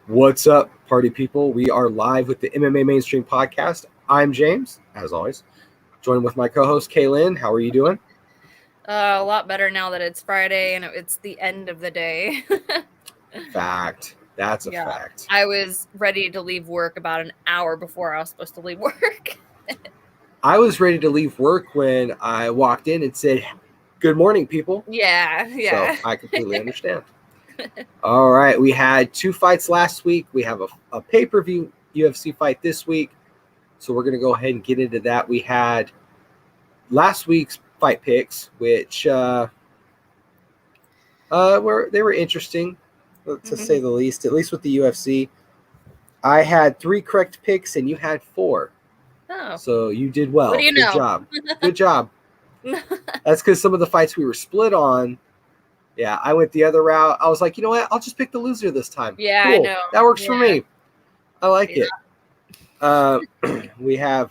What's up, party people? We are live with the MMA Mainstream Podcast. I'm James, as always, joined with my co-host Kaylin. How are you doing? A lot better now that it's Friday and it's the end of the day. Fact. That's a Yeah. fact. I was ready to leave work about an hour before I was supposed to leave work. I was ready to leave work when I walked in and said, "Good morning, people." Yeah. So I completely understand. All right, we had 2 fights last week. We have a pay-per-view UFC fight this week. So we're going to go ahead and get into that. We had last week's fight picks, which were interesting, to say the least. At least with the UFC, I had 3 correct picks and you had 4. Oh. So you did well. What do you Good know? job. Good job. That's because some of the fights we were split on. Yeah, I went the other route. I was like, you know what? I'll just pick the loser this time. Yeah, Cool. I know. That works for me. I like Yeah. it. We have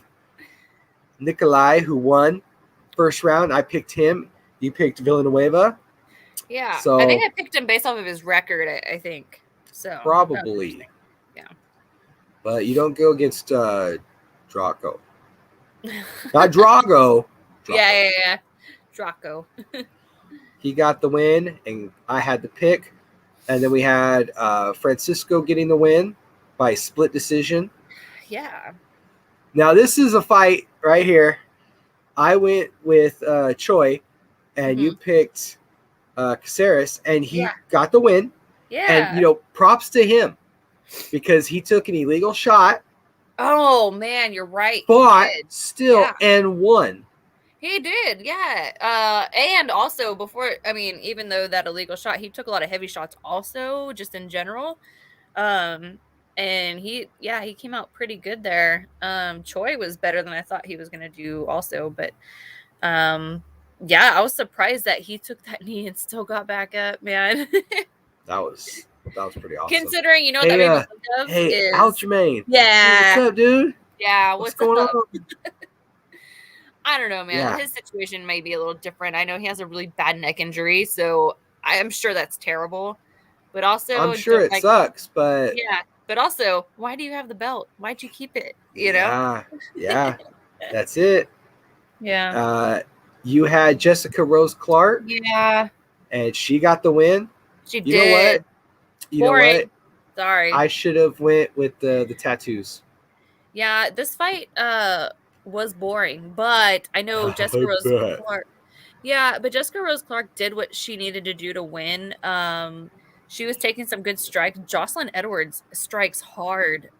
Nikolai, who won first round. I picked him. You picked Villanueva. Yeah. So I think I picked him based off of his record, I think. So probably. Yeah. But you don't go against Draco. Not Drago. Yeah. Draco. He got the win, and I had the pick. And then we had Francisco getting the win by split decision. Yeah. Now, this is a fight right here. I went with Choi, and you picked Caceres, and he got the win. Yeah. And, props to him because he took an illegal shot. Oh, man, you're right. Fought still and won. He did, yeah. And also even though that illegal shot, he took a lot of heavy shots also, just in general. And he came out pretty good there. Choi was better than I thought he was gonna do also, but I was surprised that he took that knee and still got back up, man. That was pretty awesome. Considering, hey, that hey, Aljamain. Yeah. What's up, dude? Yeah, what's going on? I don't know, man. Yeah. His situation may be a little different. I know he has a really bad neck injury, so I am sure that's terrible. But also, I'm sure it sucks, but but also, why do you have the belt? Why'd you keep it? You know? Yeah, that's it. Yeah. You had Jessica Rose Clark. Yeah. And she got the win. She you did. Know what? You Boring. know what? Sorry. I should have went with the tattoos. Yeah, this fight was boring, but I know Jessica Rose Clark. Yeah, but Jessica Rose Clark did what she needed to do to win. She was taking some good strikes. Jocelyn Edwards strikes hard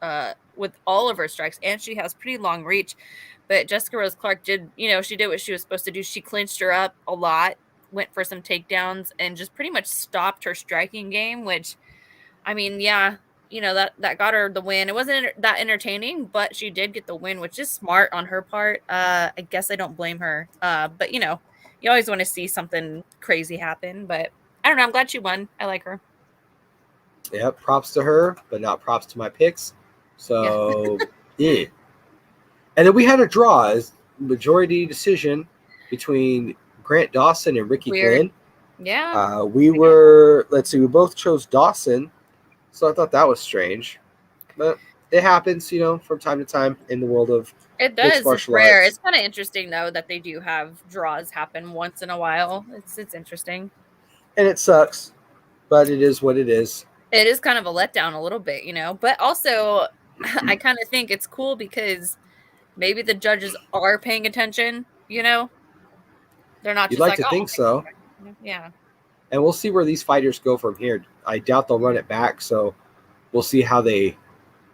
with all of her strikes, and she has pretty long reach. But Jessica Rose Clark did, she did what she was supposed to do. She clinched her up a lot, went for some takedowns, and just pretty much stopped her striking game, which, I mean, yeah, that got her the win. It wasn't that entertaining, but she did get the win, which is smart on her part. I guess I don't blame her. But you always want to see something crazy happen, but I don't know. I'm glad she won. I like her. Yep, props to her, but not props to my picks. So, yeah. And then we had a draw as majority decision between Grant Dawson and Ricky Glenn. Yeah. We both chose Dawson. So I thought that was strange. But it happens, from time to time in the world of it does. It's rare. It's kind of interesting though that they do have draws happen once in a while. It's interesting. And it sucks, but it is what it is. It is kind of a letdown a little bit, but also I kind of think it's cool because maybe the judges are paying attention, They're not You'd just like to think so. Yeah. And we'll see where these fighters go from here. I doubt they'll run it back, so we'll see how they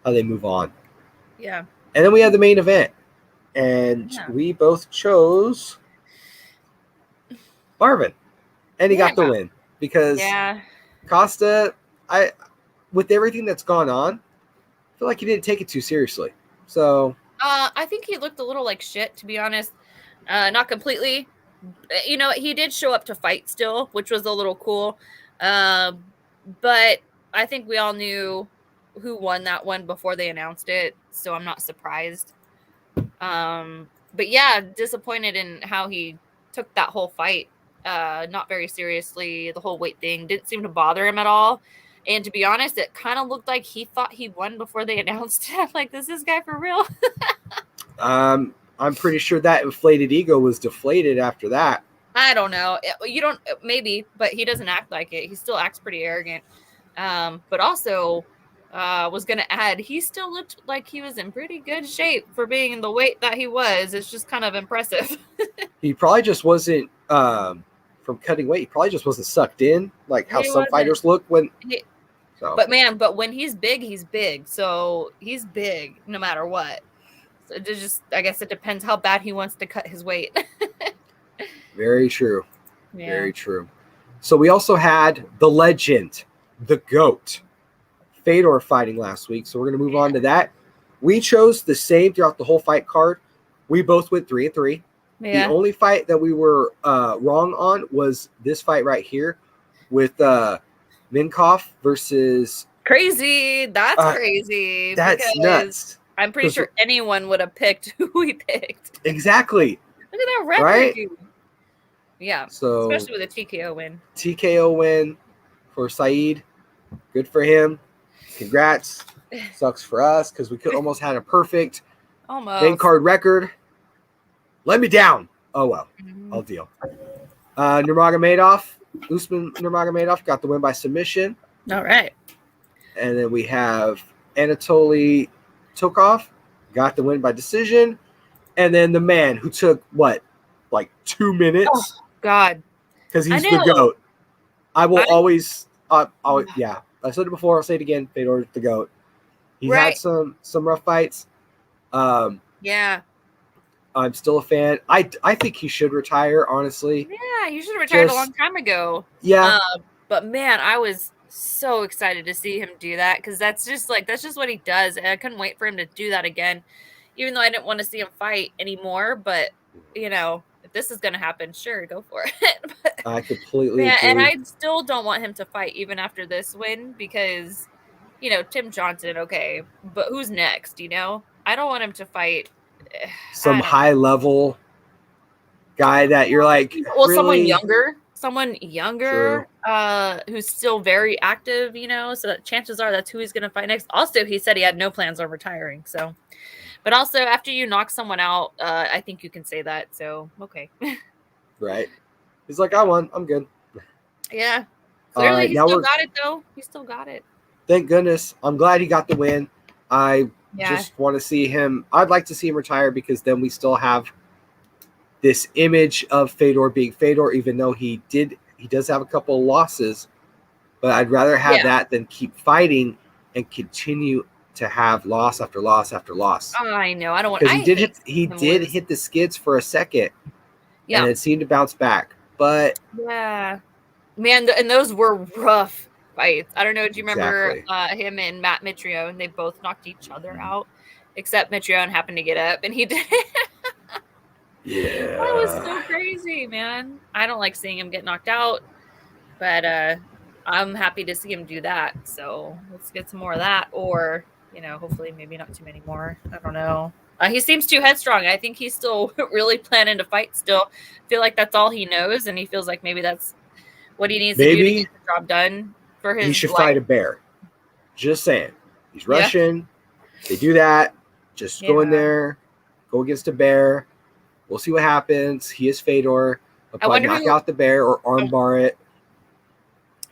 move on. Yeah. And then we had the main event. And we both chose Marvin. And he got the win because Costa, with everything that's gone on, I feel like he didn't take it too seriously. So I think he looked a little like shit, to be honest. Not completely. He did show up to fight still, which was a little cool. But I think we all knew who won that one before they announced it, so I'm not surprised. But yeah, disappointed in how he took that whole fight. Not very seriously. The whole weight thing didn't seem to bother him at all. And to be honest, it kind of looked like he thought he won before they announced it. I'm like, is this guy for real? I'm pretty sure that inflated ego was deflated after that. I don't know. You don't, maybe, but he doesn't act like it. He still acts pretty arrogant. But also, was going to add, he still looked like he was in pretty good shape for being in the weight that he was. It's just kind of impressive. He probably just wasn't, from cutting weight, he probably just wasn't sucked in, like how some fighters look when. So. But when he's big. So he's big no matter what. So it just, I guess it depends how bad he wants to cut his weight. Very true. Yeah. Very true. So we also had the legend, the GOAT, Fedor fighting last week. So we're going to move on to that. We chose the same throughout the whole fight card. We both went 3-3. Yeah. The only fight that we were wrong on was this fight right here with Minkoff versus. Crazy. That's crazy. That's nuts. I'm pretty sure anyone would have picked who we picked. Exactly. Look at that record. Right? Yeah. So especially with a TKO win. TKO win for Saeed. Good for him. Congrats. Sucks for us because we could almost had a perfect main card record. Let me down. Oh, well. I'll deal. Usman Nurmagomedov got the win by submission. All right. And then we have Anatoly Tokov got the win by decision. And then the man who took, like 2 minutes? Oh, God. Because he's the GOAT. I will always, yeah. I said it before. I'll say it again. Fedor's the GOAT. He's had some rough fights. Yeah. I'm still a fan. I think he should retire, honestly. Yeah, he should have retired a long time ago. Yeah. But man, I was so excited to see him do that because that's just what he does. And I couldn't wait for him to do that again, even though I didn't want to see him fight anymore. But if this is gonna happen, sure, go for it. But, I completely agree. And I still don't want him to fight even after this win because, Tim Johnson, okay, but who's next? I don't want him to fight some high level guy that you're like, well, really? someone younger, who's still very active, so that chances are that's who he's going to fight next. Also, he said he had no plans on retiring. So, but also after you knock someone out, I think you can say that. So, okay. Right. He's like, I won. I'm good. Yeah. Clearly, he still got it though. He still got it. Thank goodness. I'm glad he got the win. I just want to see him. I'd like to see him retire because then we still have this image of Fedor being Fedor, even though he does have a couple of losses. But I'd rather have that than keep fighting and continue to have loss after loss after loss. Oh, I know. I don't want. Because he did hit the skids for a second. Yeah. And it seemed to bounce back, but man, and those were rough fights. I don't know. Do you remember him and Matt Mitrione? And they both knocked each other out, except Mitrione happened to get up and he did. Yeah, that was so crazy, man. I don't like seeing him get knocked out, but I'm happy to see him do that. So let's get some more of that, or hopefully maybe not too many more. I don't know. He seems too headstrong. I think he's still really planning to fight still. I feel like that's all he knows, and he feels like maybe that's what he needs to do to get the job done for his life. He should fight a bear. Just saying. He's Russian. They do that. Just go in there. Go against a bear. We'll see what happens. He is Fedor. He'll probably knock out the bear or armbar it.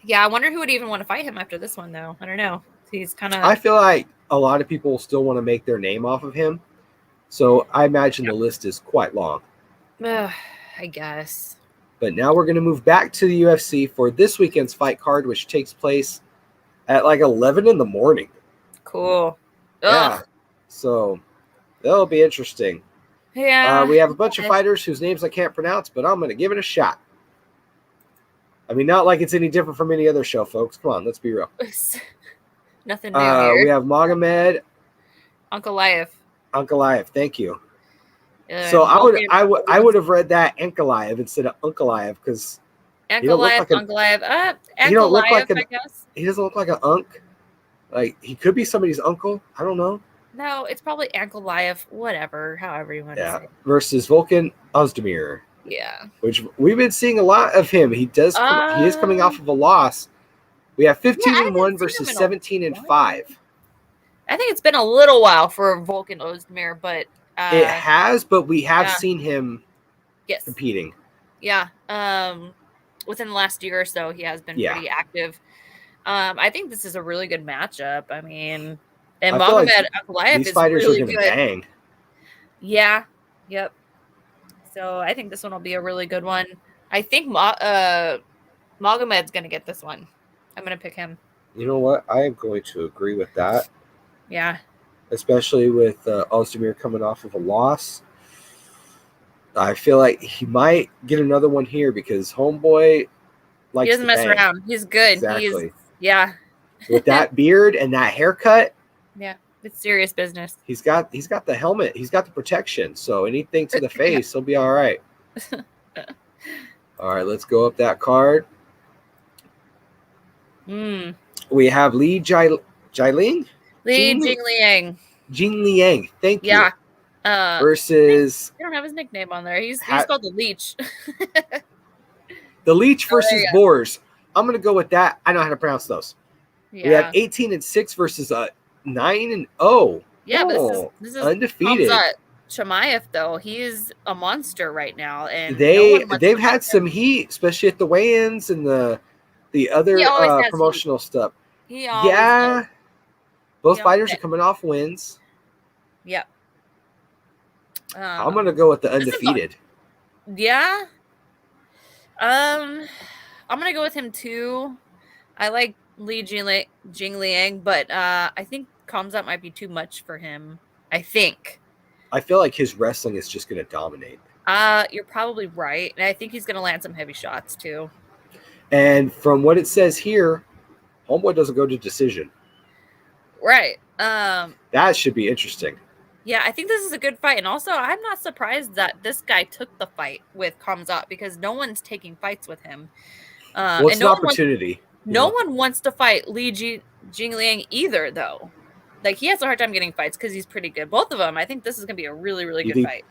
Yeah, I wonder who would even want to fight him after this one, though. I don't know. He's kind of... I feel like a lot of people still want to make their name off of him. So I imagine the list is quite long. I guess. But now we're going to move back to the UFC for this weekend's fight card, which takes place at like 11 in the morning. Cool. Yeah. So that'll be interesting. Yeah. We have a bunch of fighters whose names I can't pronounce, but I'm going to give it a shot. I mean, not like it's any different from any other show, folks. Come on, let's be real. Nothing new here. We have Magomed Ankalaev, thank you. So I would have read that Ankalaev instead of Unkalaev because Ankalaev. He don't look like I guess. He doesn't look like an Unk. Like he could be somebody's uncle. I don't know. No, it's probably Ankalaev. Whatever, however you want to say. Versus Volkan Ozdemir. Yeah. Which we've been seeing a lot of him. He is coming off of a loss We have 15 Yeah, I and haven't 1 seen him versus in a 17 and while. 5. I think it's been a little while for Volkan Ozdemir, but It has, but we have yeah. seen him yes, competing. yeah. Within the last year or so, he has been Yeah. pretty active. I think this is a really good matchup. I mean, and I feel like Magomed Ankalaev these is fighters really are going to good. bang. Yeah. Yep. So I think this one will be a really good one. I think Magomed's going to get this one. I'm going to pick him. You know what? I am going to agree with that, Yeah. especially with Ozdemir coming off of a loss. I feel like he might get another one here because Homeboy likes He doesn't to mess bang. around. He's good. Exactly. Yeah. With that beard and that haircut, Yeah. It's serious business. he's got the helmet. He's got the protection. So anything to the face, he'll be all right. All right, let's go up that card. We have Li Jialing? Li Jingliang. Jing Liang. Thank you. Yeah. Versus. I don't have his nickname on there. He's called the Leech. The Leech versus Boars. I'm going to go with that. I know how to pronounce those. Yeah. We have 18 and 6 versus 9 and 0. Yeah, but this is undefeated. Khamzat Chimaev, though. He's a monster right now, and they've had some heat, especially at the weigh-ins and the other promotional stuff. Yeah, both fighters are coming off wins. Yep. I'm gonna go with the undefeated. Yeah. I'm gonna go with him too. I like Li Jingliang, but I think Khamzat might be too much for him. I feel like his wrestling is just gonna dominate. You're probably right, and I think he's gonna land some heavy shots too. And from what it says here, Homeboy doesn't go to decision. Right. That should be interesting. Yeah, I think this is a good fight. And also, I'm not surprised that this guy took the fight with Khamzat because no one's taking fights with him. Well, it's an opportunity. No one wants to fight Li Jingliang either, though. Like, he has a hard time getting fights because he's pretty good. Both of them. I think this is going to be a really, really good fight.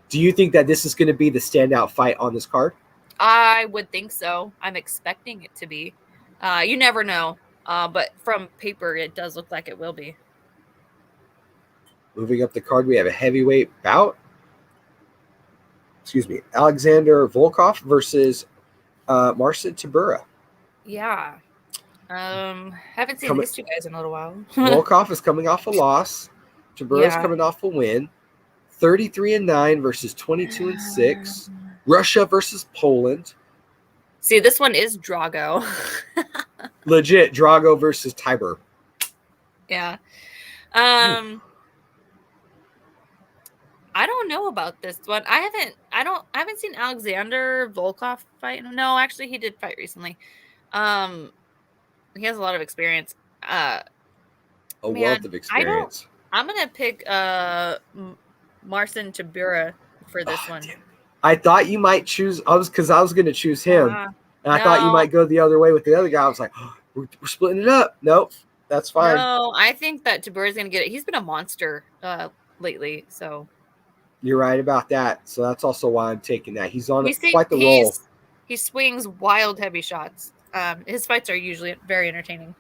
Do you think that this is going to be the standout fight on this card? I would think so. I'm expecting it to be. You never know. But from paper, it does look like it will be. Moving up the card, we have a heavyweight bout. Alexander Volkov versus Marcin Tybura. Yeah. Haven't seen these two guys in a little while. Volkov is coming off a loss. Tybura is coming off a win. 33 and 9 versus 22 and 6. Russia versus Poland. See, this one is Drago. Legit Drago versus Tybur. Yeah. I don't know about this one. I haven't seen Alexander Volkov fight. No, actually he did fight recently. He has a lot of experience. Wealth of experience. I'm gonna pick Marcin Tybura for this one. Damn. I thought you might choose. I was going to choose him, and I thought you might go the other way with the other guy. I was like, oh, we're splitting it up. Nope, that's fine. No, I think that Tybura is going to get it. He's been a monster lately, so you're right about that. So that's also why I'm taking that. He's on quite the roll. He swings wild, heavy shots. His fights are usually very entertaining.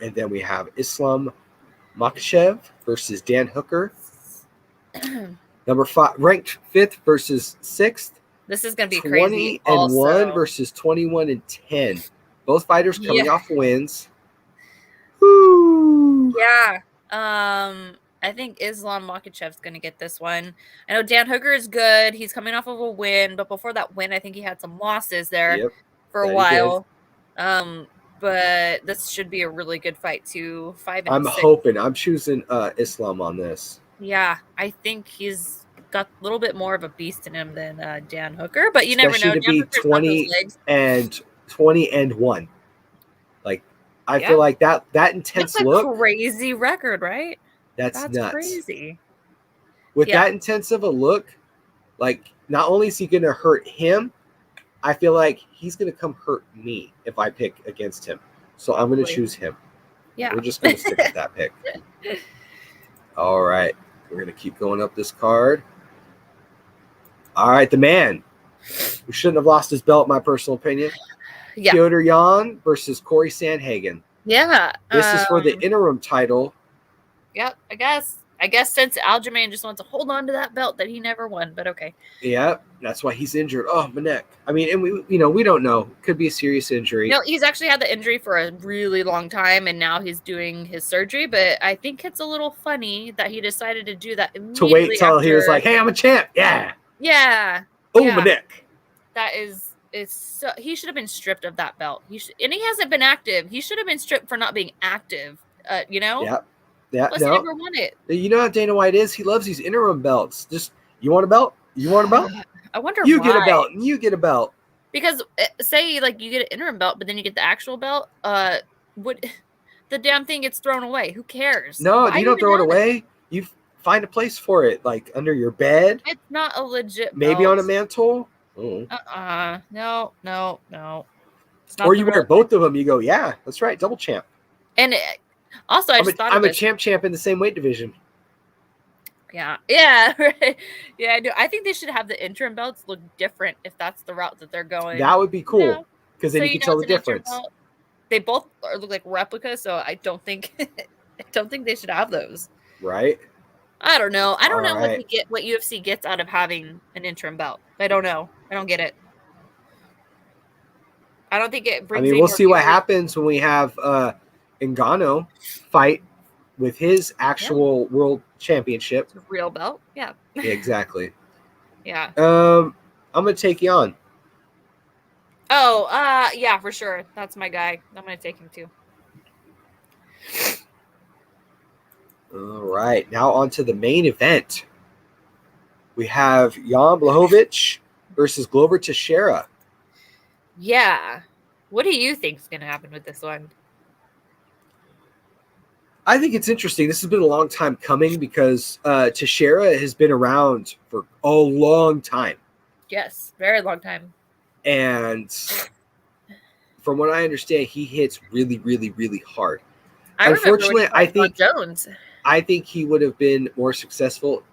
And then we have Islam Makhachev versus Dan Hooker. Number 5, ranked 5th versus 6th. This is going to be 20 crazy. 20 and 1 versus 21 and 10. Both fighters coming off wins. Woo. Yeah. I think Islam Makhachev's going to get this one. I know Dan Hooker is good. He's coming off of a win, but before that win, I think he had some losses there for a while. But this should be a really good fight too. 5 and 6. I'm choosing Islam on this. Yeah, I think he's got a little bit more of a beast in him than Dan Hooker, but you never know. To be 20 and 1. Like, I feel like that intense look. Crazy record, right? That's nuts. Crazy. With that intense of a look, like, not only is he going to hurt him, I feel like he's going to come hurt me if I pick against him. So I'm going to choose him. Yeah. We're just going to stick with that pick. All right. We're going to keep going up this card. All right. The man who shouldn't have lost his belt, my personal opinion. Yeah. Piotr Jan versus Corey Sandhagen. Yeah. This is for the interim title. Yep, I guess since Aljamain just wants to hold on to that belt that he never won, but okay. Yeah, that's why he's injured. Oh, my neck. I mean, and we don't know. Could be a serious injury. No, he's actually had the injury for a really long time, and now he's doing his surgery. But I think it's a little funny that he decided to do that to wait till he was like, "Hey, I'm a champ." Yeah. Yeah. Oh, my neck. That is. So, he should have been stripped of that belt. And he hasn't been active. He should have been stripped for not being active. You know. Yeah. Yeah. Plus, he never won it. You know how Dana White is? He loves these interim belts. Just, you want a belt? You want a belt? I wonder you why. Get a belt. You get a belt. Because say like you get an interim belt, but then you get the actual belt. Would the damn thing gets thrown away? Who cares? No, you don't throw it away. You find a place for it, like under your bed. It's not a legit. Maybe belt. on a mantle. No. Or you wear both of them. You go, yeah, that's right, double champ. And also, I'm a champ in the same weight division. Yeah, right. Yeah, I do. I think they should have the interim belts look different if that's the route that they're going. That would be cool because then you can tell the difference. They both look like replicas, so I don't think they should have those. Right. I don't know. I don't know what UFC gets out of having an interim belt. I don't know. I don't get it. I don't think it brings. I mean, we'll see what happens when we have Ngannou fight with his actual world championship. Real belt. Yeah. Exactly. Yeah. I'm gonna take you on. Oh, yeah, for sure. That's my guy. I'm gonna take him too. All right, now on to the main event. We have Jan Blachowicz versus Glover Teixeira. Yeah. What do you think is going to happen with this one? I think it's interesting. This has been a long time coming because Teixeira has been around for a long time. Yes, very long time. And from what I understand, he hits really, really, really hard. Unfortunately, I think he would have been more successful,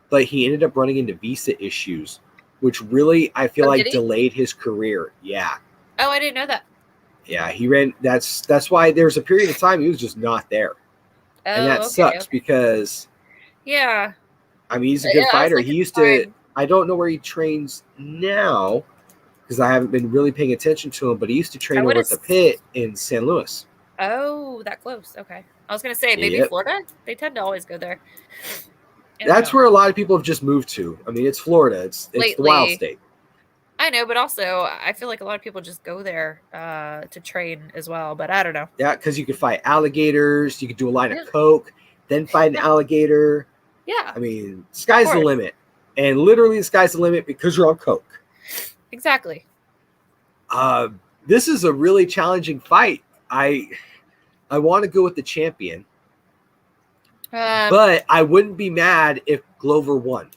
but he ended up running into visa issues, which really I feel like delayed his career. Yeah. Oh, I didn't know that. Yeah, he ran. That's why there was a period of time he was just not there, and that sucks because. Yeah. I mean, he's a good fighter. He used to. I don't know where he trains now, because I haven't been really paying attention to him. But he used to train over at the Pit in San Luis. Oh, that close. Okay. I was going to say, maybe Florida? They tend to always go there. That's where a lot of people have just moved to. I mean, it's Florida. It's the Wild State. I know, but also I feel like a lot of people just go there to train as well, but I don't know. Yeah, because you could fight alligators. You could do a line of coke, then fight an alligator. Yeah. I mean, sky's the limit. And literally the sky's the limit because you're on coke. Exactly. This is a really challenging fight. I want to go with the champion, but I wouldn't be mad if Glover won.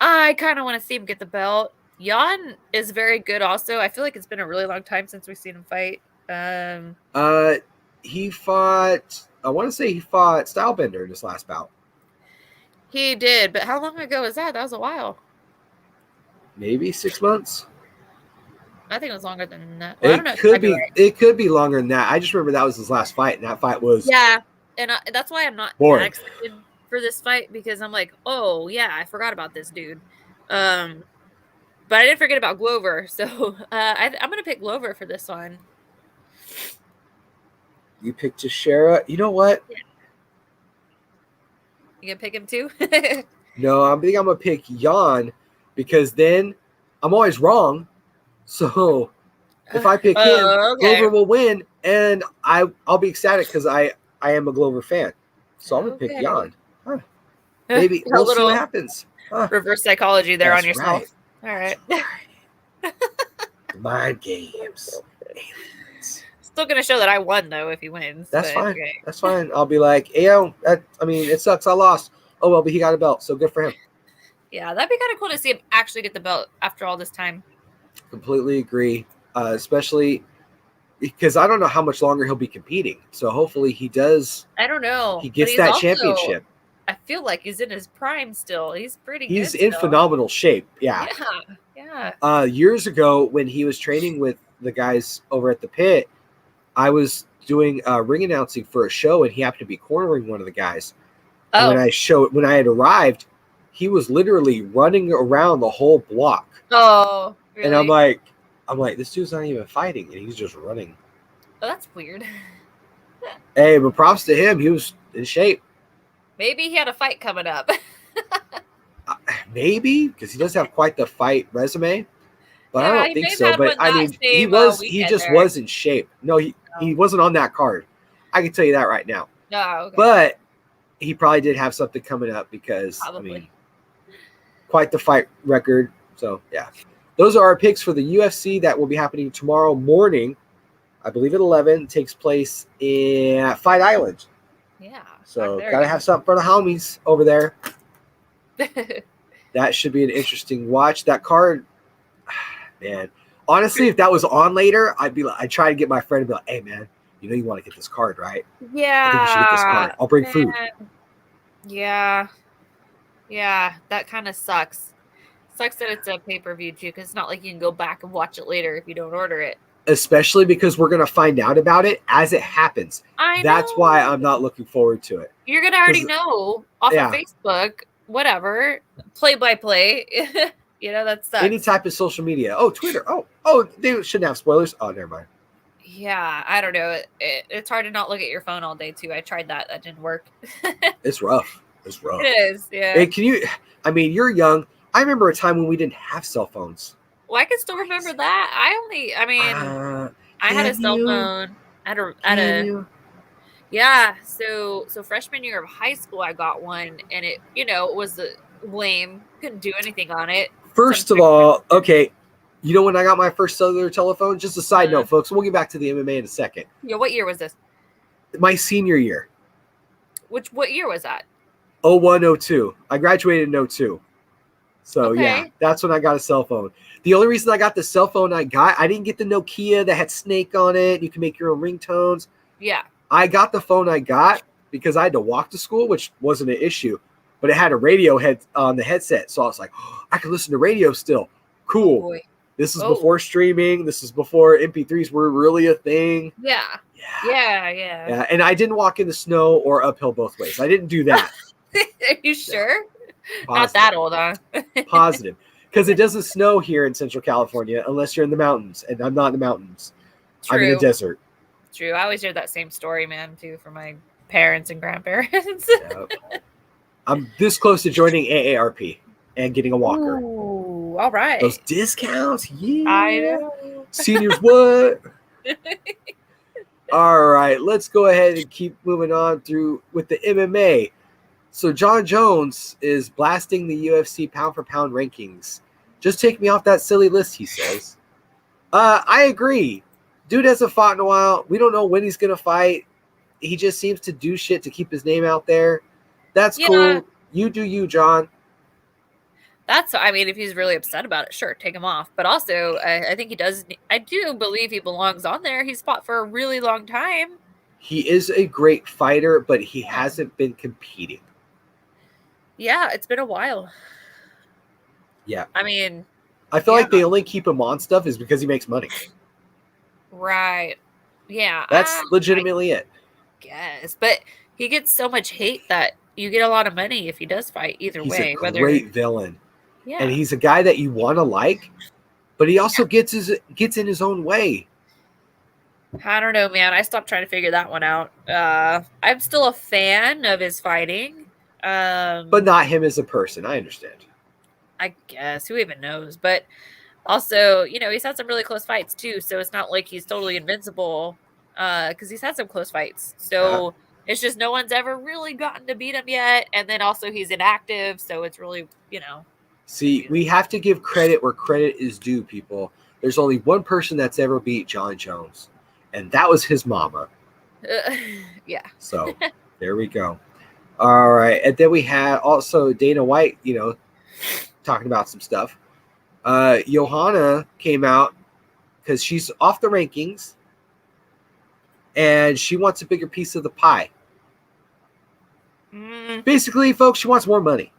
I kind of want to see him get the belt. Jan is very good also. I feel like it's been a really long time since we've seen him fight. He fought, I want to say he fought Stylebender in his last bout. He did, but how long ago was that? That was a while. Maybe 6 months. I think it was longer than that. Well, I don't know. It could be longer than that. I just remember that was his last fight, and that fight was and that's why I'm not boring. Excited for this fight, because I'm like, oh yeah, I forgot about this dude. But I didn't forget about Glover, so I'm gonna pick Glover for this one. You picked Teixeira. You know what? Yeah. You gonna pick him too? No, I think I'm gonna pick Jan, because then I'm always wrong. So if I pick him, Glover will win, and I'll be ecstatic because I am a Glover fan. So I'm gonna pick Jan. Huh. Maybe we'll see what happens. Reverse psychology there on yourself. Right. All right. Mind games. Still gonna show that I won though if he wins. That's fine. Okay. That's fine. I'll be like, I mean, it sucks. I lost. Oh well, but he got a belt, so good for him. Yeah, that'd be kind of cool to see him actually get the belt after all this time. Completely agree. Especially because I don't know how much longer he'll be competing. So hopefully he does. I don't know. He gets that championship. I feel like he's in his prime still. He's pretty good. He's in phenomenal shape. Yeah. Yeah. Years ago, when he was training with the guys over at the pit, I was doing ring announcing for a show, and he happened to be cornering one of the guys. And Oh. when I had arrived, he was literally running around the whole block. Oh, really? And I'm like, this dude's not even fighting, and he's just running. Oh, that's weird. Hey, but props to him. He was in shape. Maybe he had a fight coming up. Maybe, because he does have quite the fight resume. But Yeah, I he don't may think have so. had But one I that mean, same, he weekend just there. was in shape. No, he wasn't on that card. I can tell you that right now. Oh, okay. But he probably did have something coming up because, Probably. I mean, quite the fight record. So, yeah. Those are our picks for the UFC that will be happening tomorrow morning. I believe at 11. Takes place in Fight Island. Yeah. So, got to have something for the homies over there. there. That should be an interesting watch. That card, man. Honestly, if that was on later, I'd try to get my friend and be like, hey, man, you want to get this card, right? Yeah. I think you should get this card. I'll bring food. Yeah. Yeah, that kind of sucks. Sucks that it's a pay-per-view too, because it's not like you can go back and watch it later if you don't order it. Especially because we're going to find out about it as it happens. That's why I'm not looking forward to it. You're going to already know off of Facebook, whatever, play-by-play. That sucks. Any type of social media. Oh, Twitter. Oh, they shouldn't have spoilers. Oh, never mind. Yeah, I don't know. It's hard to not look at your phone all day too. I tried that. That didn't work. It's rough. It is, yeah. Hey, you're young. I remember a time when we didn't have cell phones. Well, I can still remember that. I had a cell phone. Yeah. So freshman year of high school, I got one, and it was lame. Couldn't do anything on it. First of all, okay. When I got my first cellular telephone? Just a side note, folks. We'll get back to the MMA in a second. Yeah, what year was this? My senior year. What year was that? 01, 02. I graduated in 02. So, yeah, that's when I got a cell phone. The only reason I got the cell phone I didn't get the Nokia that had Snake on it. You can make your own ringtones. Yeah. I got the phone I got because I had to walk to school, which wasn't an issue. But it had a radio head on the headset. So I was like, I can listen to radio still. Cool. Oh, this is before streaming. This is before MP3s were really a thing. Yeah. Yeah. And I didn't walk in the snow or uphill both ways. I didn't do that. Are you sure? Positive. Not that old, huh? Positive. Because it doesn't snow here in Central California unless you're in the mountains. And I'm not in the mountains. True. I'm in the desert. True. I always hear that same story, man, too, from my parents and grandparents. I'm this close to joining AARP and getting a walker. Ooh, all right. Those discounts, yeah. I know. Seniors, what? All right, let's go ahead and keep moving on through with the MMA. So Jon Jones is blasting the UFC pound-for-pound rankings. Just take me off that silly list, he says. I agree. Dude hasn't fought in a while. We don't know when he's going to fight. He just seems to do shit to keep his name out there. That's cool. You do you, Jon. If he's really upset about it, sure, take him off. But also, I think he does. I do believe he belongs on there. He's fought for a really long time. He is a great fighter, but he hasn't been competing. Yeah, it's been a while. Yeah. I feel like they only keep him on stuff is because he makes money. Right. Yeah. That's legitimately it. Guess. But he gets so much hate that you get a lot of money if he does fight either way. He's a great villain. Yeah. And he's a guy that you want to like, but he also gets in his own way. I don't know, man. I stopped trying to figure that one out. I'm still a fan of his fighting. But not him as a person. I understand. I guess. Who even knows? But also, he's had some really close fights too. So it's not like he's totally invincible because he's had some close fights. So it's just no one's ever really gotten to beat him yet. And then also he's inactive. So it's really, See, we have to give credit where credit is due, people. There's only one person that's ever beat Jon Jones, and that was his mama. Yeah. So there we go. All right. And then we had also Dana White, talking about some stuff. Johanna came out because she's off the rankings and she wants a bigger piece of the pie. Basically, folks, she wants more money.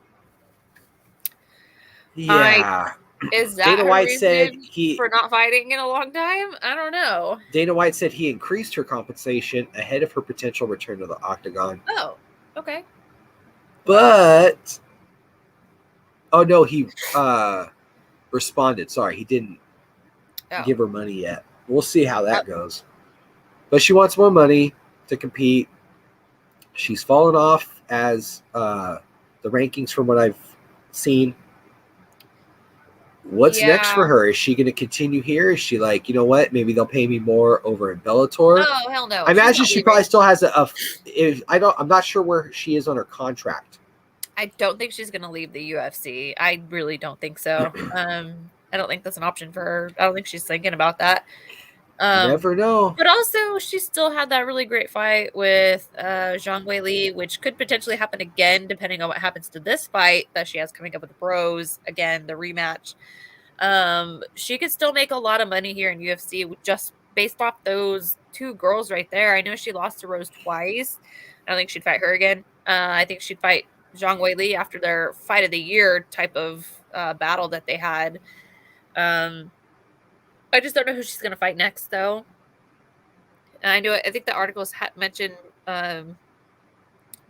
Yeah. Is that Dana her White reason said for not fighting in a long time? I don't know. Dana White said he increased her compensation ahead of her potential return to the octagon. Oh, okay. But oh no, he responded. Sorry, he didn't give her money yet. We'll see how that goes. But she wants more money to compete. She's fallen off as the rankings from what I've seen. What's next for her? Is she going to continue here? Is she like, you know what? Maybe they'll pay me more over in Bellator. Oh hell no! I imagine she probably still has I'm not sure where she is on her contract. I don't think she's going to leave the UFC. I really don't think so. I don't think that's an option for her. I don't think she's thinking about that. Never know. But also, she still had that really great fight with Zhang Weili, which could potentially happen again, depending on what happens to this fight that she has coming up with the pros. Again, the rematch. She could still make a lot of money here in UFC just based off those two girls right there. I know she lost to Rose twice. I don't think she'd fight her again. I think she'd fight Zhang Weili after their fight of the year type of battle that they had. I just don't know who she's going to fight next, though. And I think the articles mentioned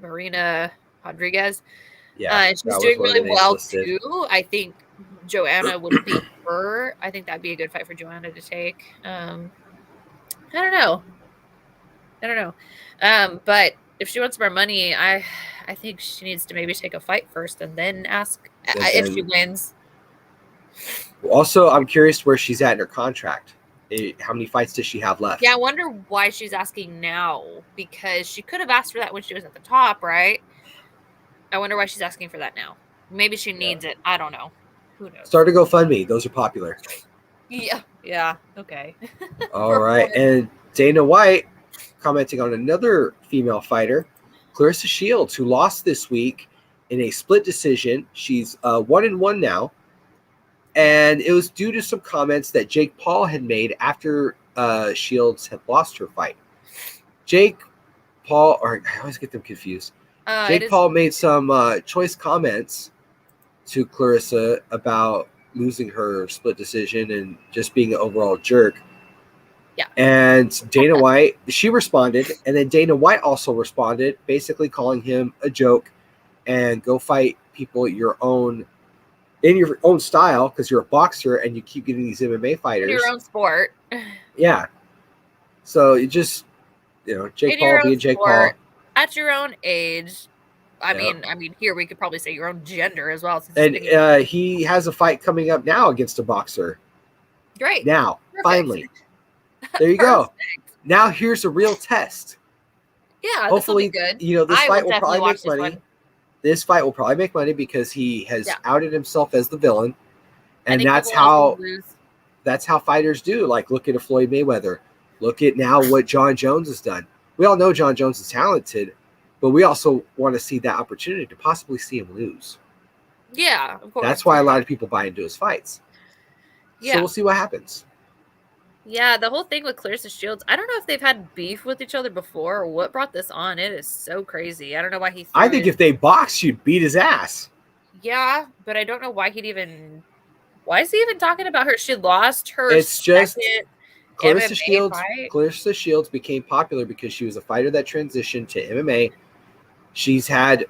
Marina Rodriguez. Yeah, she's doing really well too. I think Joanna would beat her. I think that'd be a good fight for Joanna to take. I don't know. But if she wants more money, I think she needs to maybe take a fight first and then ask if she wins. Also, I'm curious where she's at in her contract. How many fights does she have left? Yeah, I wonder why she's asking now, because she could have asked for that when she was at the top, right? I wonder why she's asking for that now. Maybe she needs it. I don't know. Who knows? Start a GoFundMe. Those are popular. Yeah. Okay. All right. And Dana White commenting on another female fighter, Claressa Shields, who lost this week in a split decision. She's 1-1 now. And it was due to some comments that Jake Paul had made after Shields had lost her fight. Jake Paul, or I always get them confused. Jake Paul made some choice comments to Claressa about losing her split decision and just being an overall jerk. Yeah. And Dana White, she responded, and then Dana White also responded, basically calling him a joke and go fight people in your own style, because you're a boxer and you keep getting these MMA fighters. In your own sport. Yeah. So you just, Jake Paul being Jake Paul. At your own age. I mean, here we could probably say your own gender as well. And he has a fight coming up now against a boxer. Great. Now, finally. There you go. Now here's a real test. Yeah, hopefully, this will be good. This fight will probably make money. This fight will probably make money because he has outed himself as the villain, and that's how fighters do. Like, look at a Floyd Mayweather. Look at now what John Jones has done. We all know John Jones is talented, but we also want to see that opportunity to possibly see him lose. Yeah, of course. That's why a lot of people buy into his fights. Yeah. So we'll see what happens. Yeah, the whole thing with Claressa Shields, I don't know if they've had beef with each other before or what brought this on. It is so crazy. I don't know why he I think if they boxed, you'd beat his ass. Yeah, but I don't know why why is he even talking about her? She lost her Claressa Shields became popular because she was a fighter that transitioned to MMA. She started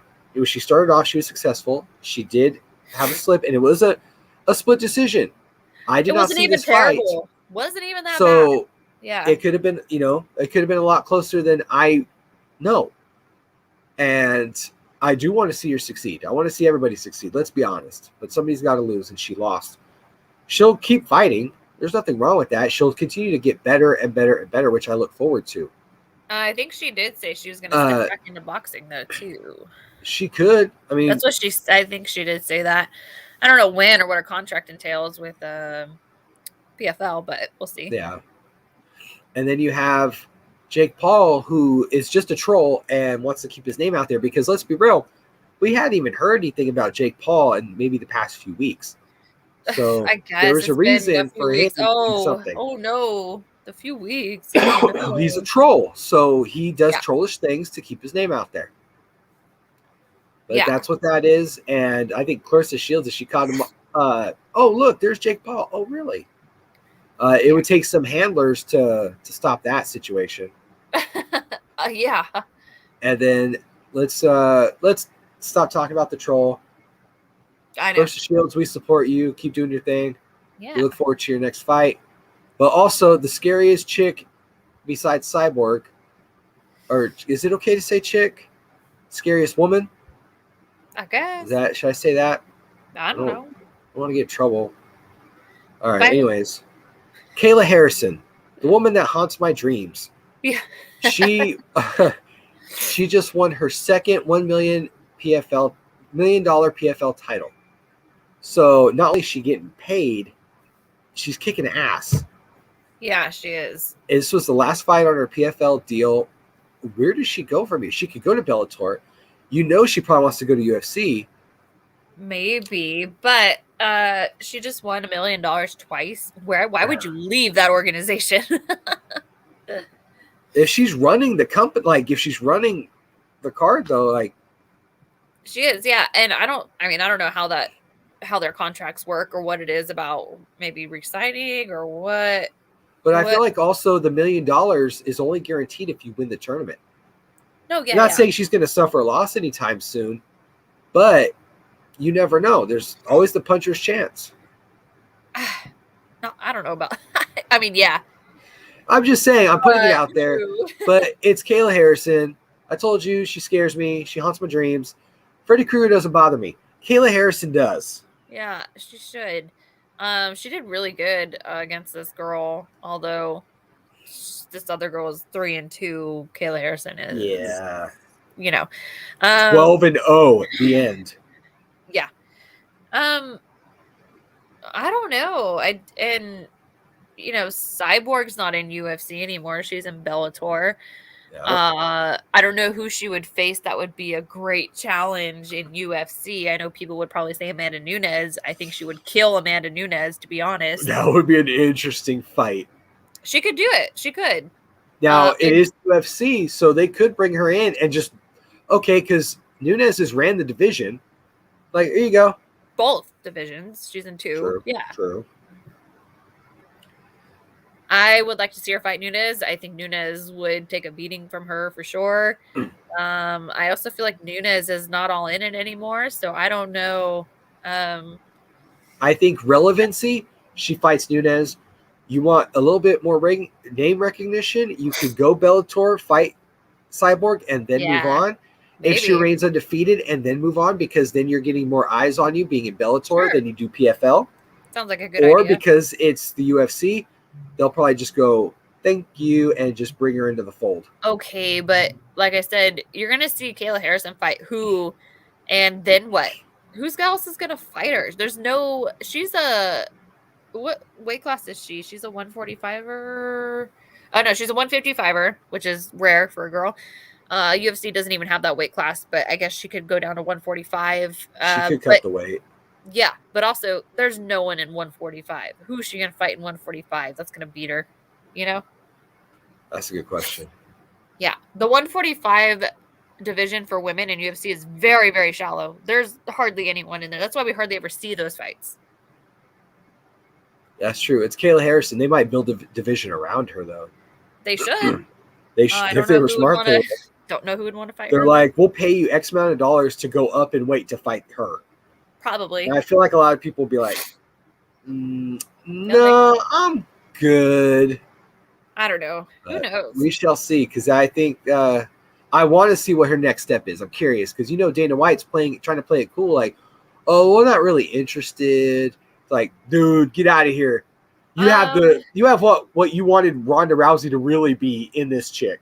off, she was successful. She did have a slip, and it was a split decision. I did not see this fight. Wasn't even that bad. So yeah, it could have been, a lot closer than I know. And I do want to see her succeed. I want to see everybody succeed. Let's be honest. But somebody's got to lose, and she lost. She'll keep fighting. There's nothing wrong with that. She'll continue to get better and better and better, which I look forward to. I think she did say she was going to step back into boxing, though, too. She could. I mean, that's what I think she did say that. I don't know when or what her contract entails with PFL, but we'll see. Yeah. And then you have Jake Paul, who is just a troll and wants to keep his name out there, because let's be real, we hadn't even heard anything about Jake Paul in maybe the past few weeks. So I guess there was a reason for him to do something. Oh no, the few weeks. He's a troll, so he does trollish things to keep his name out there. But that's what that is, and I think Claressa Shields, if she caught him oh look, there's Jake Paul. Oh really? It would take some handlers to stop that situation. Yeah. And then let's stop talking about the troll. I know. Versus Shields, we support you. Keep doing your thing. Yeah. We look forward to your next fight. But also the scariest chick besides Cyborg, or is it okay to say chick? Scariest woman? I guess. Should I say that? I don't know. I want to get in trouble. All right. Anyways, Kayla Harrison, the woman that haunts my dreams. Yeah. She just won her second $1 million PFL title. So not only is she getting paid, she's kicking ass. Yeah, she is. This was the last fight on her PFL deal. Where does she go from here? She could go to Bellator. You know she probably wants to go to UFC. Maybe, but she just won $1 million twice. Why would you leave that organization? If she's running the company, like if she's running the card though, like she is, yeah. And I don't know how their contracts work or what it is about maybe re-signing or what. But I feel like also the $1 million is only guaranteed if you win the tournament. No, yeah. I'm not saying she's going to suffer a loss anytime soon, but you never know. There's always the puncher's chance. No, I don't know about. I mean, yeah. I'm just saying. I'm putting it out there. But it's Kayla Harrison. I told you she scares me. She haunts my dreams. Freddy Krueger doesn't bother me. Kayla Harrison does. Yeah, she should. She did really good against this girl, although this other girl is 3-2. Kayla Harrison is, yeah, 12-0. The end. Yeah. I don't know. Cyborg's not in UFC anymore. She's in Bellator. Yep. I don't know who she would face that would be a great challenge in UFC. I know people would probably say Amanda Nunes. I think she would kill Amanda Nunes, to be honest. That would be an interesting fight. She could do it. She could. Now, it is UFC, so they could bring her in and just, because Nunes has ran the division. Like, here you go. Both divisions. She's in 2. True, yeah. True. I would like to see her fight Nunes. I think Nunes would take a beating from her for sure. I also feel like Nunes is not all in it anymore, so I don't know. I think relevancy, she fights Nunes. You want a little bit more name recognition, you could go Bellator, fight Cyborg, and then move on. Maybe. If she remains undefeated and then move on, because then you're getting more eyes on you being in Bellator than you do PFL. Sounds like a good idea. Or because it's the UFC, they'll probably just go, thank you, and just bring her into the fold. Okay, but like I said, you're going to see Kayla Harrison fight who, and then what? Who else is going to fight her? What weight class is she? She's a 145er. Oh, no, she's a 155er, which is rare for a girl. UFC doesn't even have that weight class, but I guess she could go down to 145. She could cut the weight. Yeah, but also there's no one in 145. Who's she going to fight in 145? That's going to beat her, That's a good question. Yeah, the 145 division for women in UFC is very, very shallow. There's hardly anyone in there. That's why we hardly ever see those fights. That's true. It's Kayla Harrison. They might build a division around her, though. They should. They should. If they were smart, don't know who would want to fight her. They're like, we'll pay you X amount of dollars to go up and wait to fight her. Probably. And I feel like a lot of people will be like, no, I'm good. I don't know. Who knows? We shall see, because I think I want to see what her next step is. I'm curious, because Dana White's trying to play it cool, like, oh, we're not really interested. It's like, dude, get out of here. You have what you wanted Ronda Rousey to really be in this chick.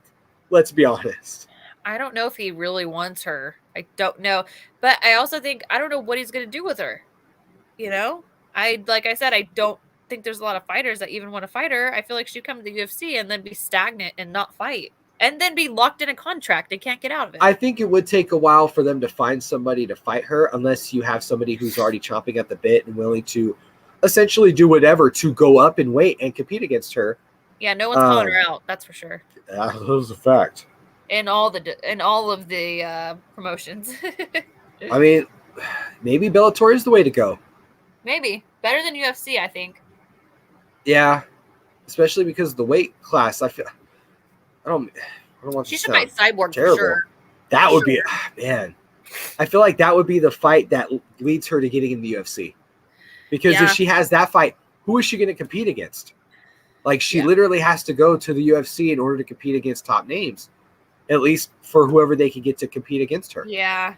Let's be honest. I don't know if he really wants her. I don't know. But I also think, I don't know what he's going to do with her. Like I said, I don't think there's a lot of fighters that even want to fight her. I feel like she'd come to the UFC and then be stagnant and not fight. And then be locked in a contract and can't get out of it. I think it would take a while for them to find somebody to fight her, unless you have somebody who's already chomping at the bit and willing to essentially do whatever to go up and wait and compete against her. Yeah, no one's calling her out. That's for sure. That was a fact. In all of the promotions. I mean, maybe Bellator is the way to go. Maybe better than UFC, I think. Yeah, especially because of the weight class. I don't want She to should fight sound Cyborg terrible. for sure. That would be, man. I feel like that would be the fight that leads her to getting in the UFC. Because if she has that fight, who is she going to compete against? Like, she literally has to go to the UFC in order to compete against top names, at least for whoever they can get to compete against her. Yeah.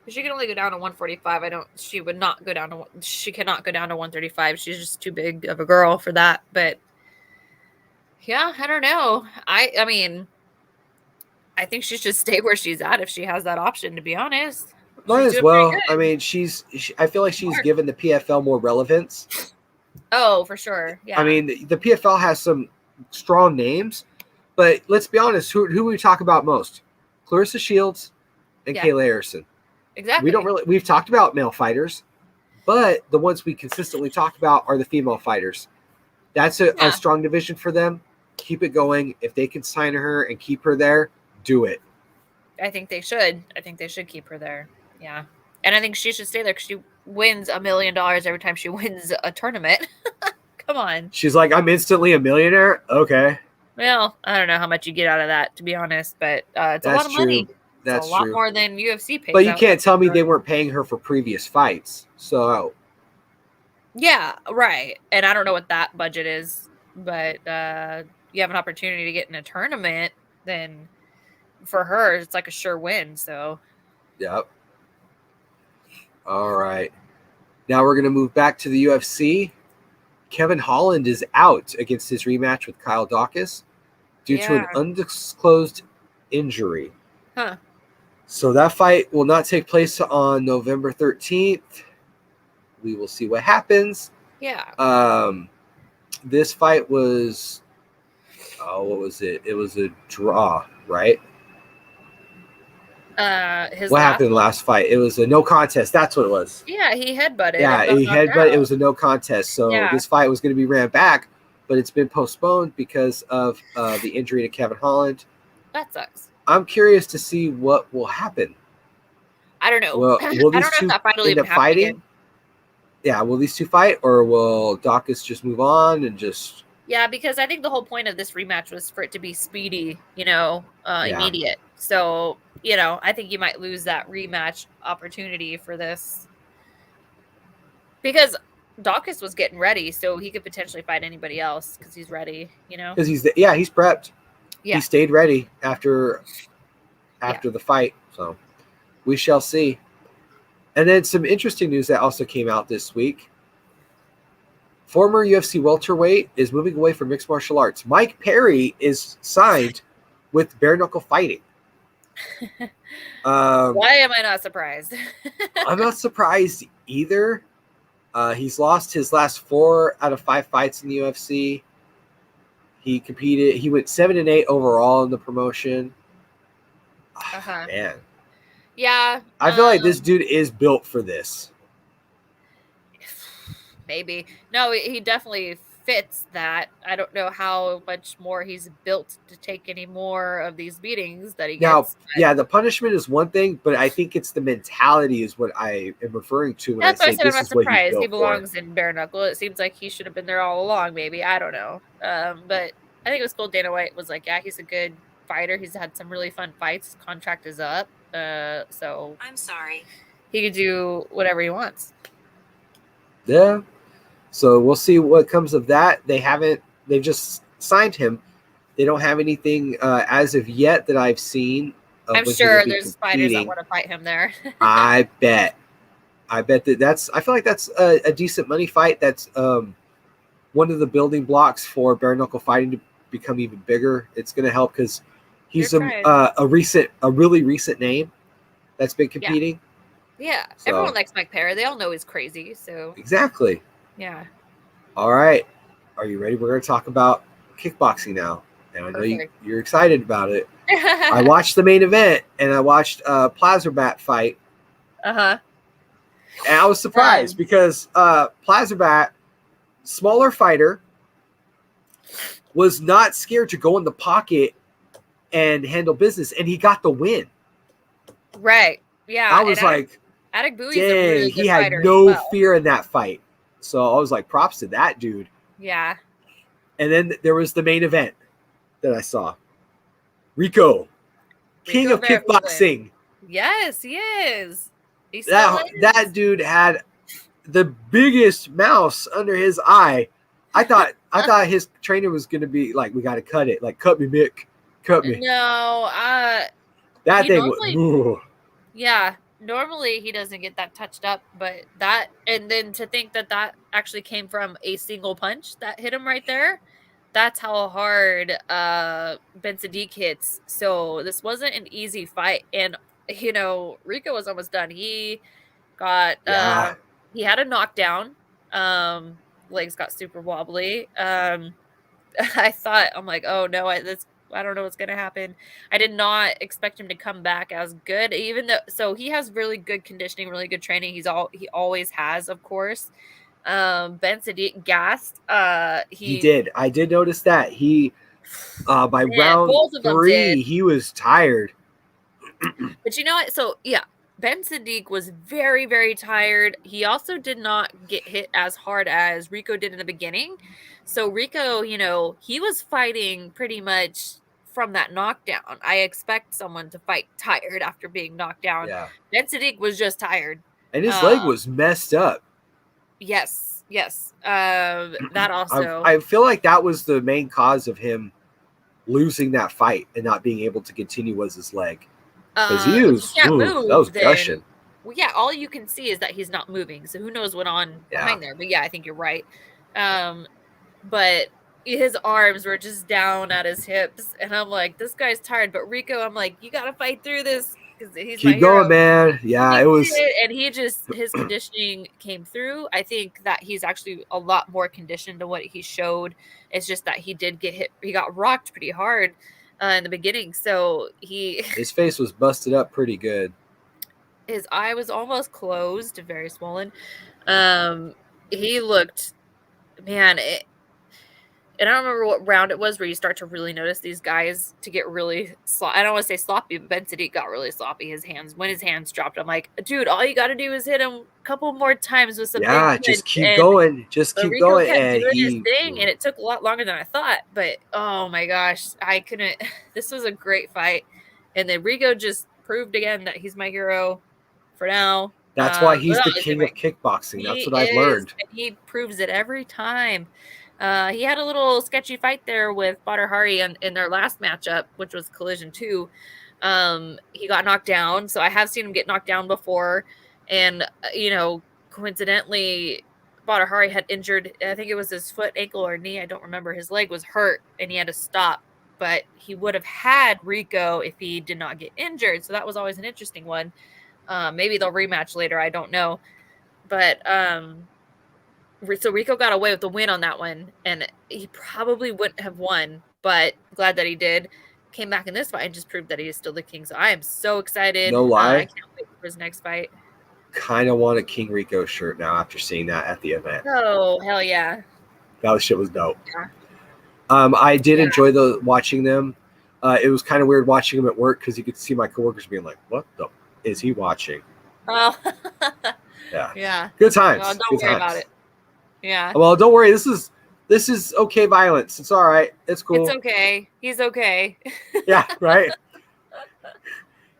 She can only go down to 145. She would not go down to. She cannot go down to 135. She's just too big of a girl for that. But yeah, I don't know. I mean, I think she should stay where she's at if she has that option. To be honest, might as well. I mean, I feel like she's given the PFL more relevance. Oh, for sure. Yeah. I mean, the PFL has some strong names, but let's be honest. Who we talk about most? Clarissa Shields and Kayla Harrison. Exactly. We've talked about male fighters, but the ones we consistently talk about are the female fighters. That's a strong division for them. Keep it going. If they can sign her and keep her there, do it. I think they should. I think they should keep her there. Yeah. And I think she should stay there because she wins $1 million every time she wins a tournament. Come on. She's like, I'm instantly a millionaire? Okay. Well, I don't know how much you get out of that, to be honest, but it's a lot of money. That's a lot more than UFC pays. But you can't tell me they weren't paying her for previous fights. So. Yeah, right. And I don't know what that budget is, but you have an opportunity to get in a tournament, then for her, it's like a sure win. So. Yep. All right. Now we're going to move back to the UFC. Kevin Holland is out against his rematch with Kyle Daukaus due to an undisclosed injury. Huh. So that fight will not take place on November 13th. We will see what happens. Yeah. This fight was, what was it? It was a draw, right? What happened in the last fight? It was a no contest. That's what it was. Yeah, he headbutted. Yeah, he headbutted. It was a no contest. So this fight was going to be ran back, but it's been postponed because of the injury to Kevin Holland. That sucks. I'm curious to see what will happen. I don't know. Will I don't know if that fight will even happen fighting? Again. Yeah, will these two fight, or will Daukaus just move on and just? Yeah, because I think the whole point of this rematch was for it to be speedy, immediate. So, I think you might lose that rematch opportunity for this. Because Daukaus was getting ready, so he could potentially fight anybody else because he's ready, Because he's prepped. Yeah. He stayed ready after the fight. So we shall see. And then some interesting news that also came out this week. Former UFC welterweight is moving away from mixed martial arts. Mike Perry is signed with Bare Knuckle Fighting. Why am I not surprised? I'm not surprised either. He's lost his last 4 out of 5 fights in the UFC. He competed. He went 7-8 overall in the promotion. Man. Yeah. I feel like this dude is built for this. Maybe. No, he definitely fits that. I don't know how much more he's built to take any more of these beatings that he gets. Yeah, the punishment is one thing, but I think it's the mentality is what I am referring to when That's I say why I said this I'm not is what surprised. He built belongs in Bare Knuckle. It seems like he should have been there all along, maybe. I don't know. But I think it was cool. Dana White was like, yeah, he's a good fighter. He's had some really fun fights. His contract is up. So I'm sorry. He could do whatever he wants. Yeah. So we'll see what comes of that. They've just signed him. They don't have anything as of yet that I've seen. I'm sure there's fighters that want to fight him there. I bet I feel like that's a decent money fight. That's one of the building blocks for bare knuckle fighting to become even bigger. It's going to help because he's a really recent name that's been competing. Yeah. So, everyone likes Mike Perry. They all know he's crazy. So exactly. Yeah. All right. Are you ready? We're going to talk about kickboxing now. And I know you're excited about it. I watched the main event and I watched Plaserbat fight. Uh-huh. And I was surprised because Plaserbat, smaller fighter, was not scared to go in the pocket and handle business, and he got the win. Right. Yeah. I was like, Adegbuyi is a Dang, really he good had fighter as no well. fear in that fight. So I was like, props to that dude. Yeah. And then there was the main event that I saw. Rico, king Rico of Verhoeven. kickboxing. Yes, he is. He still is. That dude had the biggest mouse under his eye. I thought his trainer was gonna be like, we gotta cut it. Like, cut me, Mick. Cut me. No, That he thing normally, was. yeah, normally he doesn't get that touched up, but that, and then to think that that actually came from a single punch that hit him right there, that's how hard Ben Sadiq hits. So this wasn't an easy fight, and Rico was almost done. He got Yeah. he had a knockdown. Legs got super wobbly. I'm like, oh no, I don't know what's gonna happen. I did not expect him to come back as good, even though so he has really good conditioning, really good training. He always has, of course. Ben Sadiq gassed. He did. I did notice that. He by Man, round both of them 3, did. he was tired. But you know what? So yeah, Ben Sadiq was very, very tired. He also did not get hit as hard as Rico did in the beginning. So Rico, he was fighting pretty much from that knockdown. I expect someone to fight tired after being knocked down. Yeah. Ben Sadiq was just tired. And his leg was messed up. Yes. That also. I feel like that was the main cause of him losing that fight and not being able to continue was his leg. Because he was, can't move, that was gushing. Well, yeah, all you can see is that he's not moving. So who knows what on behind there? But yeah, I think you're right. But his arms were just down at his hips, and I'm like, this guy's tired. But Rico, I'm like, you gotta fight through this because he's keep my hero. Going, man. Yeah, it was. And his conditioning came through. I think that he's actually a lot more conditioned than what he showed. It's just that he did get hit. He got rocked pretty hard in the beginning. So his face was busted up pretty good. His eye was almost closed, very swollen. He looked, man, and I don't remember what round it was where you start to really notice these guys to get really I don't want to say sloppy, but Ben Sadiq got really sloppy. When his hands dropped, I'm like, dude, all you got to do is hit him a couple more times with some big just keep going. Just keep Rico going. Kept and doing his thing, and it took a lot longer than I thought. But oh my gosh, I couldn't. This was a great fight, and then Rico just proved again that he's my hero for now. That's why he's the king of kickboxing. That's what I've learned. And he proves it every time. He had a little sketchy fight there with Badr Hari in their last matchup, which was Collision 2. He got knocked down. So I have seen him get knocked down before. And, coincidentally, Badr Hari had injured, I think it was his foot, ankle, or knee. I don't remember. His leg was hurt and he had to stop. But he would have had Rico if he did not get injured. So that was always an interesting one. Maybe they'll rematch later. I don't know. But so Rico got away with the win on that one, and he probably wouldn't have won, but glad that he did. Came back in this fight and just proved that he is still the king. So I am so excited. No lie. I can't wait for his next fight. Kind of want a King Rico shirt now after seeing that at the event. Oh, hell yeah. That shit was dope. Yeah. I did enjoy watching them. It was kind of weird watching them at work because you could see my coworkers being like, what the is he watching? Oh. Yeah. Good times. No, don't worry about it. Yeah. Well, don't worry. This is okay violence. It's all right. It's cool. It's okay. He's okay. Yeah, right.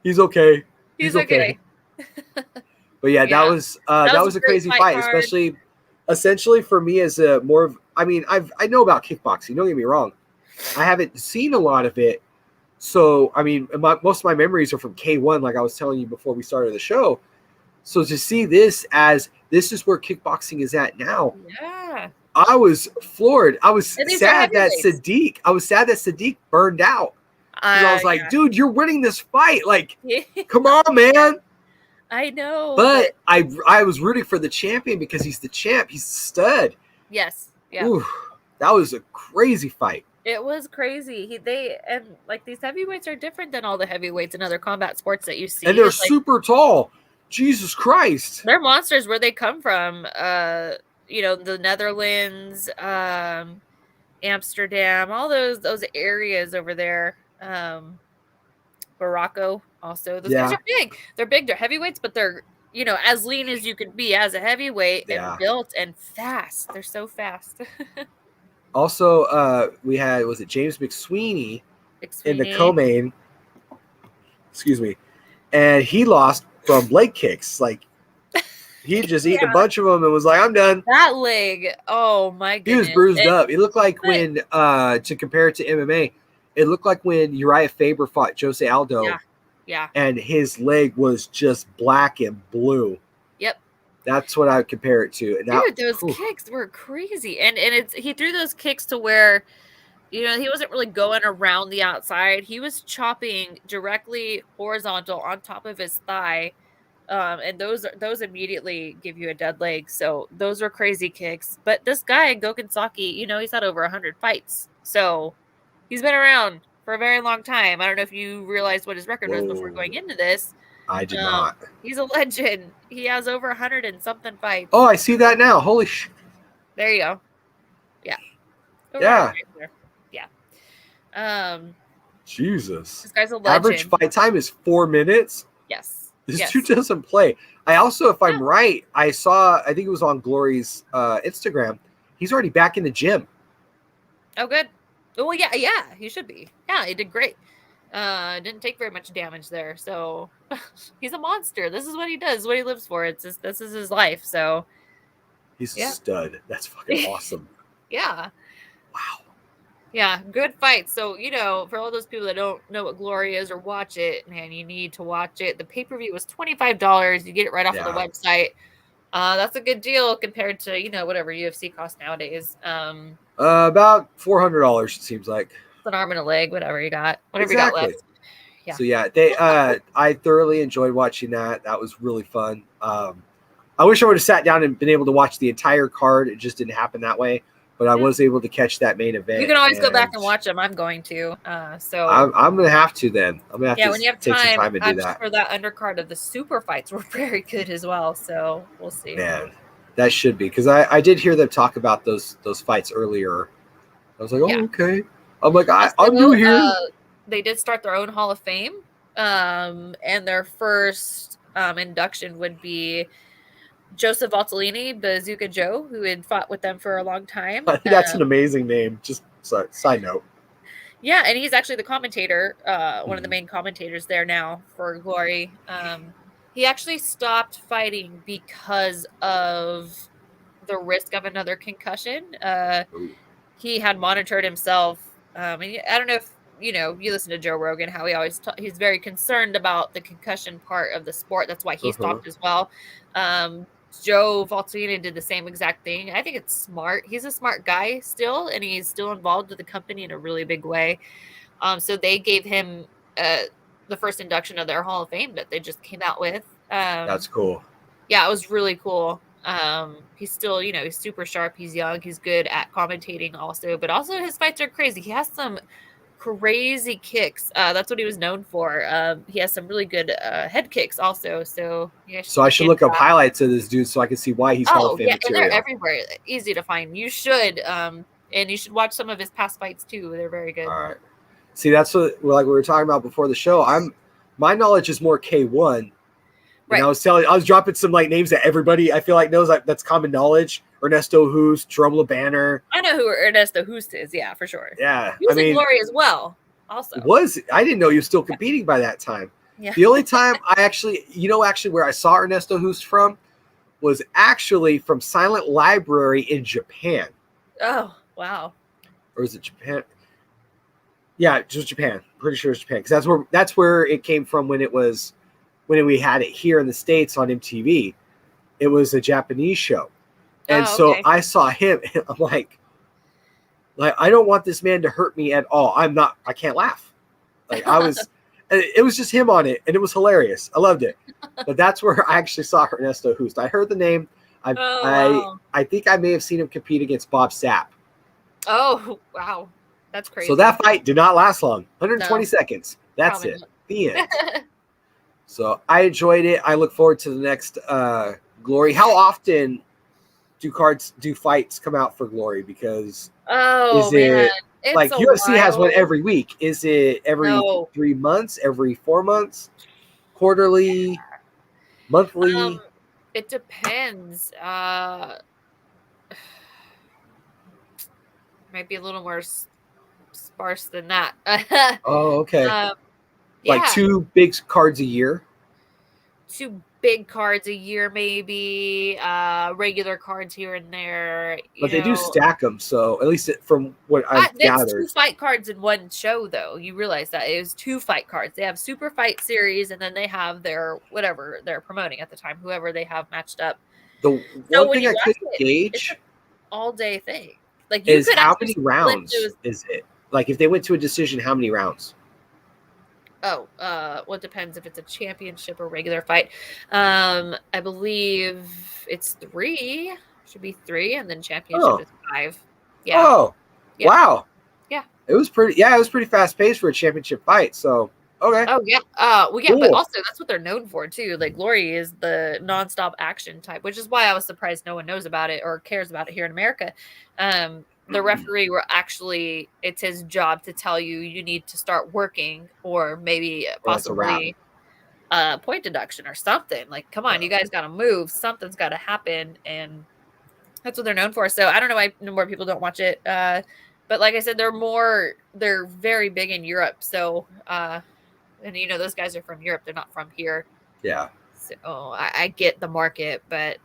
He's okay. He's okay. But yeah, that was a crazy fight, especially essentially for me as a more of, I mean, I know about kickboxing, don't get me wrong. I haven't seen a lot of it. So, I mean, most of my memories are from K1, like I was telling you before we started the show. So to see this is where kickboxing is at now. Yeah. I was floored. I was sad that Sadiq burned out. I was like, dude, you're winning this fight. Like, come on, man. I know. But I was rooting for the champion because he's the champ. He's the stud. Yes. Yeah. Ooh, that was a crazy fight. It was crazy. These heavyweights are different than all the heavyweights in other combat sports that you see. And they're super tall. Jesus Christ. They're monsters where they come from. The Netherlands, Amsterdam, all those areas over there. Morocco also. Those guys are big. They're big. They're heavyweights, but they're as lean as you could be as a heavyweight Yeah. and built and fast. They're so fast. Also, we had, was it James McSweeney in the McSweeney. co-main? Excuse me. And he lost from leg kicks. Like, he just eaten a bunch of them and was like, I'm done. That leg. Oh, my goodness. He was bruised up. It looked like when, to compare it to MMA, it looked like when Uriah Faber fought Jose Aldo. Yeah. And his leg was just black and blue. Yep. That's what I would compare it to. And dude, those kicks were crazy. And he threw those kicks to where, he wasn't really going around the outside. He was chopping directly horizontal on top of his thigh. And those immediately give you a dead leg. So those were crazy kicks. But this guy, Gokhan Saki, he's had over 100 fights. So he's been around for a very long time. I don't know if you realized what his record was before going into this. I did not. He's a legend. He has over 100 and something fights. Oh, I see that now. Holy shit. There you go. Yeah. Yeah. Yeah. Jesus. This guy's a legend. Average fight time is 4 minutes. Yes. This dude doesn't play. I also, if I'm right, I think it was on Glory's Instagram. He's already back in the gym. Oh, good. Well, yeah, he should be. Yeah, he did great. Didn't take very much damage there. So he's a monster. This is what he does. This is what he lives for. This is his life. So he's a stud. That's fucking awesome. Yeah. Wow. Yeah, good fight. So, for all those people that don't know what Glory is or watch it, man, you need to watch it. The pay-per-view was $25. You get it right off of the website. That's a good deal compared to, whatever UFC costs nowadays. About $400, it seems like. It's an arm and a leg, whatever you got. Whatever you got left. Yeah. So, yeah, I thoroughly enjoyed watching that. That was really fun. I wish I would have sat down and been able to watch the entire card. It just didn't happen that way. But I was able to catch that main event. You can always go back and watch them. I'm going to. So I'm going to have to then. I'm going to have to when you have take time, some time and do that. For that undercard of the super fights were very good as well. So we'll see. Man, that should be. Because I did hear them talk about those fights earlier. I was like, oh, okay. I'm like, I'm new here. They did start their own Hall of Fame. And their first induction would be Joseph Valtellini, Bazooka Joe, who had fought with them for a long time. I think that's an amazing name. Just side note. Yeah, and he's actually the commentator, one of the main commentators there now for Glory. He actually stopped fighting because of the risk of another concussion. He had monitored himself. And I don't know if you listen to Joe Rogan, how he always he's very concerned about the concussion part of the sport. That's why he stopped as well. Joe Valtellini did the same exact thing. I think it's smart. He's a smart guy still, and he's still involved with the company in a really big way. So they gave him the first induction of their Hall of Fame that they just came out with. That's cool. Yeah, it was really cool. He's still, he's super sharp. He's young. He's good at commentating also, but also his fights are crazy. He has some crazy kicks. That's what he was known for. He has some really good head kicks also. So I should look up highlights of this dude so I can see why he's Hall of Fame material. And they're everywhere. Easy to find. You should. And you should watch some of his past fights too. They're very good. All right. See, that's what like we were talking about before the show. My knowledge is more K1. Right. And I was dropping some like names that everybody I feel like knows, like that's common knowledge. Ernesto Hoost, Jerome LeBanner. I know who Ernesto Hoost is, yeah, for sure. Yeah. He was in Glory as well, also. I didn't know he was still competing by that time. Yeah. The only time I actually where I saw Ernesto Hoost from was actually from Silent Library in Japan. Oh, wow. Or is it Japan? Yeah, just Japan. Pretty sure it's Japan. Because that's where it came from when we had it here in the States on MTV. It was a Japanese show. And so I saw him and I'm like, I don't want this man to hurt me at all. I can't laugh. Like it was just him on it and it was hilarious. I loved it. But that's where I actually saw Ernesto Hoost. I heard the name. I think I may have seen him compete against Bob Sapp. Oh, wow. That's crazy. So that fight did not last long. 120 seconds. That's probably it. The end. So I enjoyed it. I look forward to the next Glory. How often do fights come out for Glory? Because man. It's like UFC has one every week? Is it every 3 months, every 4 months, quarterly? Monthly? It depends. Might be a little more sparse than that. Oh, okay. Like Yeah, 2 big cards a year? 2 big cards a year, maybe. Regular cards here and there. But they do stack them, so at least from what I've That's 2 gathered. fight cards in one show, though. You realize that it was 2 fight cards. They have Super Fight Series, and then they have their whatever they're promoting at the time, whoever they have matched up. The So one when thing you I watch couldn't it, it's gauge an all-day thing. Like you is could how actually many split rounds those. is it? Like if they went to a decision, how many rounds? Oh, well, it depends if it's a championship or regular fight. I believe it's 3. Should be 3, and then championship Oh. is 5. Yeah. Oh, Yeah. wow. Yeah. It was pretty fast paced for a championship fight. So, okay. Oh yeah. Well, yeah, Cool. but also that's what they're known for too. Like Glory is the nonstop action type, which is why I was surprised no one knows about it or cares about it here in America. The referee were actually it's his job to tell you you need to start working or maybe Or that's a wrap. possibly point deduction or something. Like, come on, you guys got to move. Something's got to happen, and that's what they're known for. So I don't know why more people don't watch it. But like I said, they're very big in Europe. So and those guys are from Europe. They're not from here. Yeah. So I get the market, but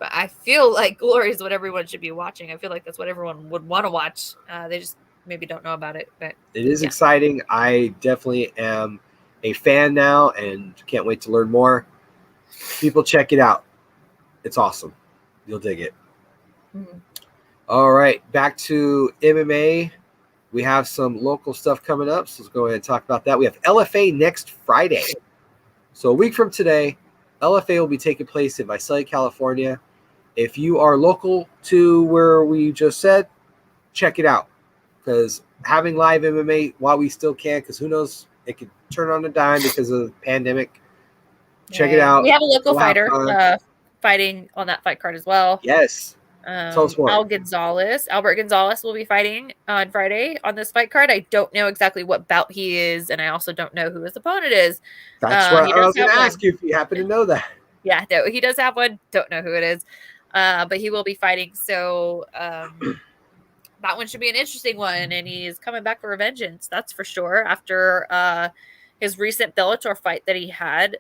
I feel like Glory is what everyone should be watching. I feel like that's what everyone would want to watch. They just maybe don't know about it. But it is exciting. I definitely am a fan now and can't wait to learn more. People check it out. It's awesome. You'll dig it. Mm-hmm. All right, back to MMA. We have some local stuff coming up, so let's go ahead and talk about that. We have LFA next Friday. So a week from today, LFA will be taking place in Visalia, California. If you are local to where we just said, check it out. Because having live MMA while we still can, because who knows, it could turn on a dime because of the pandemic. Check it out. We have a local fighter fighting on that fight card as well. Yes. Tell us more. Albert Gonzalez will be fighting on Friday on this fight card. I don't know exactly what bout he is, and I also don't know who his opponent is. That's what I was going to ask you if you happen to know that. Yeah, no, he does have one. Don't know who it is, but he will be fighting. So that one should be an interesting one, and he's coming back for a vengeance. That's for sure. After his recent Bellator fight that he had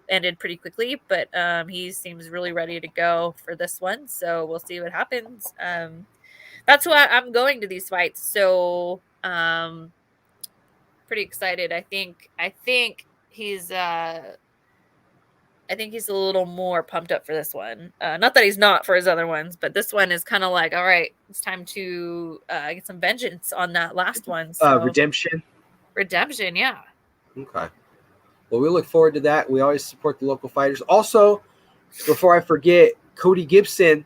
ended pretty quickly, but he seems really ready to go for this one. So we'll see what happens. That's why I'm going to these fights. So pretty excited. I think he's a little more pumped up for this one. Not that he's not for his other ones, but this one is kind of like, all right, it's time to get some vengeance on that last one. So. Redemption, yeah. Okay. Well, we look forward to that. We always support the local fighters. Also, before I forget, Cody Gibson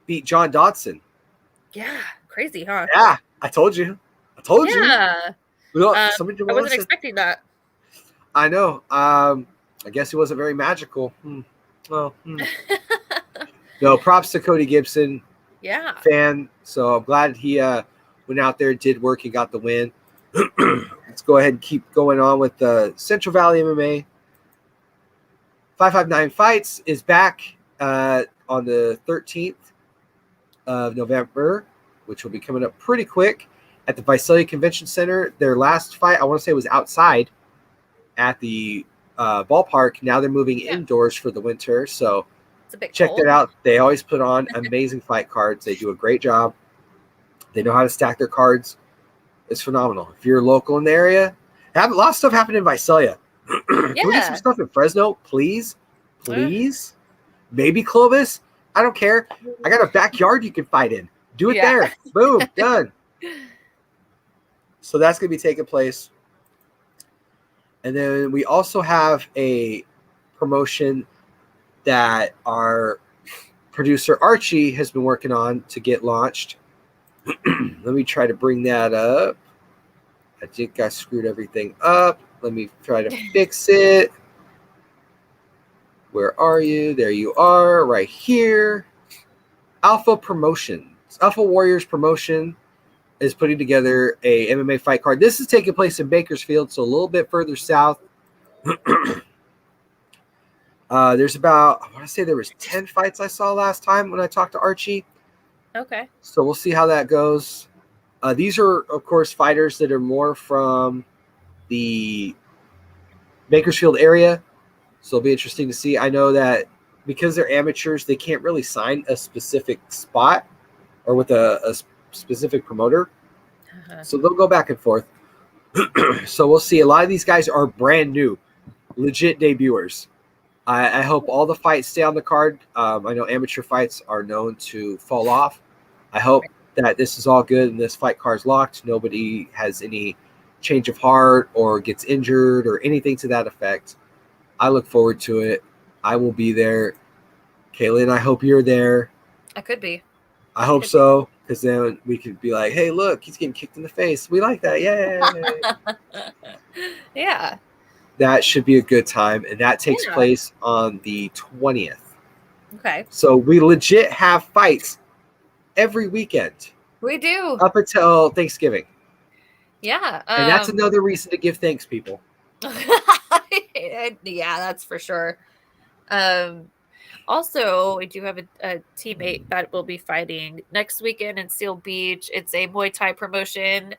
beat John Dodson. Yeah, crazy, huh? Yeah, I told you. Yeah. I wasn't expecting that. I know. I guess he wasn't very magical. No, props to Cody Gibson. Yeah. Fan. So I'm glad he went out there, did work, he got the win. Let's go ahead and keep going on with the Central Valley MMA. 559 Fights is back on the 13th of November, which will be coming up pretty quick at the Visalia Convention Center. Their last fight, I want to say, was outside at the ballpark. Now they're moving indoors for the winter, so check that out. They always put on amazing fight cards. They do a great job. They know how to stack their cards. It's phenomenal. If you're local in the area, a lot of stuff happened in Visalia. Can we get some stuff in Fresno, please? Maybe Clovis. I don't care. I got a backyard you can fight in. Do it there. Boom, done. So that's going to be taking place. And then we also have a promotion that our producer Archie has been working on to get launched. Let me try to bring that up. I think I screwed everything up. Let me try to fix it. Where are you? There you are, right here. Alpha Promotions. Alpha Warriors Promotion is putting together a MMA fight card. This is taking place in Bakersfield, so a little bit further south. There's about, I want to say there was 10 fights I saw last time when I talked to Archie. Okay. So we'll see how that goes. These are, of course, fighters that are more from the Bakersfield area. So it'll be interesting to see. I know that because they're amateurs, they can't really sign a specific spot or with a specific promoter. Uh-huh. So they'll go back and forth. So we'll see. A lot of these guys are brand new, legit debuters. I hope all the fights stay on the card. I know amateur fights are known to fall off. I hope that this is all good and this fight card's locked. Nobody has any change of heart or gets injured or anything to that effect. I look forward to it. I will be there. Kaylin, I hope you're there. I could be. I hope so, because then we could be like, hey, look, he's getting kicked in the face. We like that. Yay. Yeah. That should be a good time. And that takes place on the 20th. Okay. So we legit have fights every weekend. We do. Up until Thanksgiving. Yeah. And that's another reason to give thanks, people. Yeah, that's for sure. Also, we do have a teammate that will be fighting next weekend in Seal Beach. It's a Muay Thai promotion.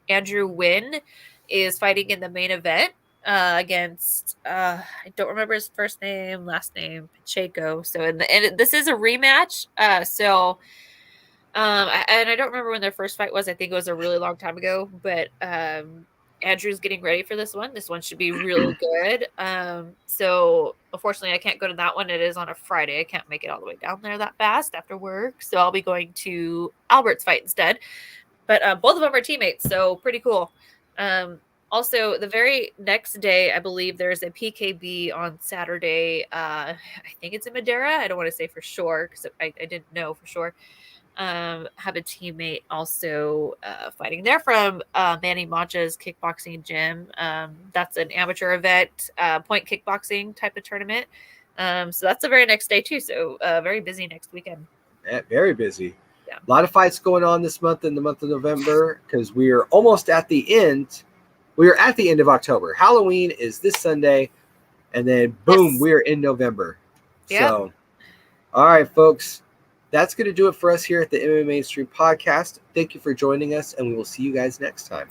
Andrew Wynn is fighting in the main event against I don't remember his first name, last name, Pacheco. So and this is a rematch. I don't remember when their first fight was. I think it was a really long time ago. But Andrew's getting ready for this one. This one should be really good. So unfortunately, I can't go to that one. It is on a Friday. I can't make it all the way down there that fast after work. So I'll be going to Albert's fight instead. But both of them are teammates, so pretty cool. Also, the very next day, I believe there's a PKB on Saturday. I think it's in Madera. I don't want to say for sure because I didn't know for sure. Have a teammate also fighting. They're from Manny Macha's kickboxing gym. That's an amateur event, point kickboxing type of tournament. So that's the very next day too. So very busy next weekend. Yeah, very busy. Yeah. A lot of fights going on this month in the month of November because we are almost at the end. We are at the end of October. Halloween is this Sunday, and then boom, we are in November. Yeah. So, all right, folks. That's going to do it for us here at the MMA Mainstream Podcast. Thank you for joining us, and we will see you guys next time.